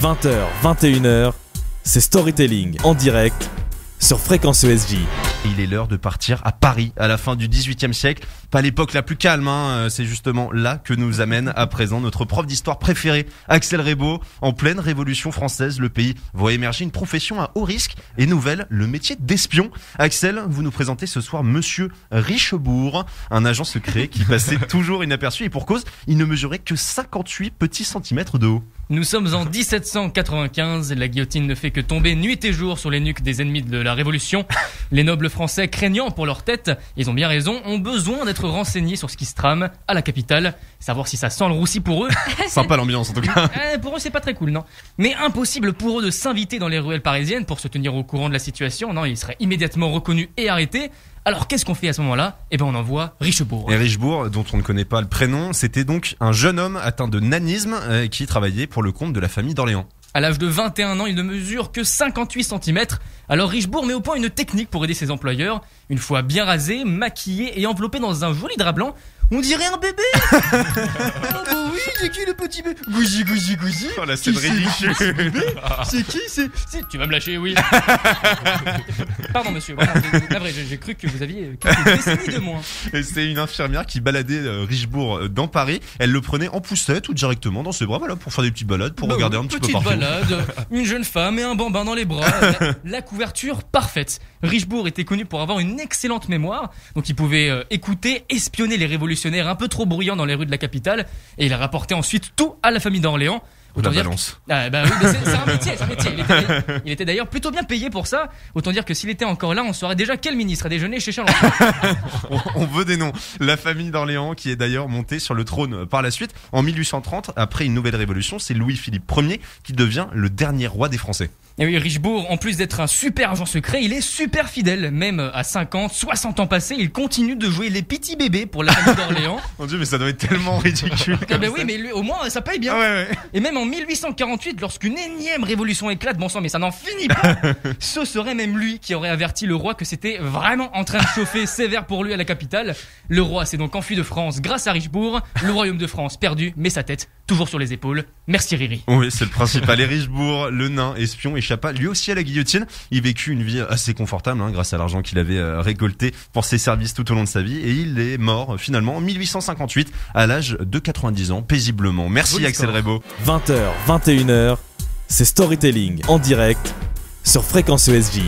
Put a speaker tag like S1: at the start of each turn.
S1: 20h, 21h, c'est Storytelling en direct sur Fréquence ESJ.
S2: Il est l'heure de partir à Paris à la fin du XVIIIe siècle. Pas l'époque la plus calme, c'est justement là que nous amène à présent notre prof d'histoire préféré, Axel Rebaud. En pleine Révolution française, le pays voit émerger une profession à haut risque et nouvelle, le métier d'espion. Axel, vous nous présentez ce soir Monsieur Richebourg, un agent secret qui passait toujours inaperçu et pour cause, il ne mesurait que 58 petits centimètres de haut.
S3: Nous sommes en 1795, la guillotine ne fait que tomber nuit et jour sur les nuques des ennemis de la Révolution. Les nobles français, craignant pour leur tête, ils ont bien raison, ont besoin d'être renseignés sur ce qui se trame à la capitale, savoir si ça sent le roussi pour eux.
S2: Sympa l'ambiance en tout cas.
S3: Pour eux c'est pas très cool, non. Mais impossible pour eux de s'inviter dans les ruelles parisiennes pour se tenir au courant de la situation, non, ils seraient immédiatement reconnus et arrêtés. Alors qu'est-ce qu'on fait à ce moment-là ? Eh ben on envoie Richebourg.
S2: Et Richebourg, dont on ne connaît pas le prénom, c'était donc un jeune homme atteint de nanisme qui travaillait pour le compte de la famille d'Orléans.
S3: À l'âge de 21 ans, il ne mesure que 58 cm. Alors Richebourg met au point une technique pour aider ses employeurs. Une fois bien rasé, maquillé et enveloppé dans un joli drap blanc, on dirait un bébé. Oh bah oui, c'est qui le petit bébé ? Gouzi, gouzi, gouzi.
S2: Oh la scène ridicule.
S3: C'est qui ? C'est... Tu vas me lâcher, oui. Pardon monsieur, vraiment, j'ai cru que vous aviez quelques décennies de moins.
S2: Et c'est une infirmière qui baladait Richebourg dans Paris. Elle le prenait en poussette ou directement dans ses bras, voilà, pour faire des petites balades, pour regarder un petit peu partout.
S3: Petite balade, une jeune femme et un bambin dans les bras. La couverture parfaite. Richebourg était connu pour avoir une excellente mémoire, donc il pouvait écouter, espionner les révolutionnaires un peu trop bruyants dans les rues de la capitale, et il rapportait ensuite tout à la famille d'Orléans.
S2: Autant dire balance.
S3: Ah bah oui, mais c'est un métier, Il était d'ailleurs plutôt bien payé pour ça. Autant dire que s'il était encore là, on saurait déjà quel ministre a déjeuné chez Charles.
S2: On veut des noms. La famille d'Orléans, qui est d'ailleurs montée sur le trône par la suite. En 1830, après une nouvelle révolution, c'est Louis-Philippe Ier qui devient le dernier roi des Français.
S3: Et oui, Richebourg, en plus d'être un super agent secret, il est super fidèle. Même à 50, 60 ans passés, il continue de jouer les petits bébés pour la famille d'Orléans.
S2: Mon Dieu, mais ça doit être tellement ridicule.
S3: Ah bah oui, mais lui, au moins, ça paye bien.
S2: Ouais.
S3: Et même en 1848, lorsqu'une énième révolution éclate, bon sang, mais ça n'en finit pas. Ce serait même lui qui aurait averti le roi que c'était vraiment en train de chauffer sévère pour lui à la capitale. Le roi s'est donc enfui de France grâce à Richebourg. Le royaume de France perdu, mais sa tête toujours sur les épaules. Merci Riri.
S2: Oui, c'est le principal. Et Richebourg, le nain espion, échappa lui aussi à la guillotine. Il vécut une vie assez confortable grâce à l'argent qu'il avait récolté pour ses services tout au long de sa vie. Et il est mort finalement en 1858 à l'âge de 90 ans, paisiblement. Merci Axel Rebaud.
S1: 20h, 21h, c'est Storytelling en direct sur Fréquence ESJ.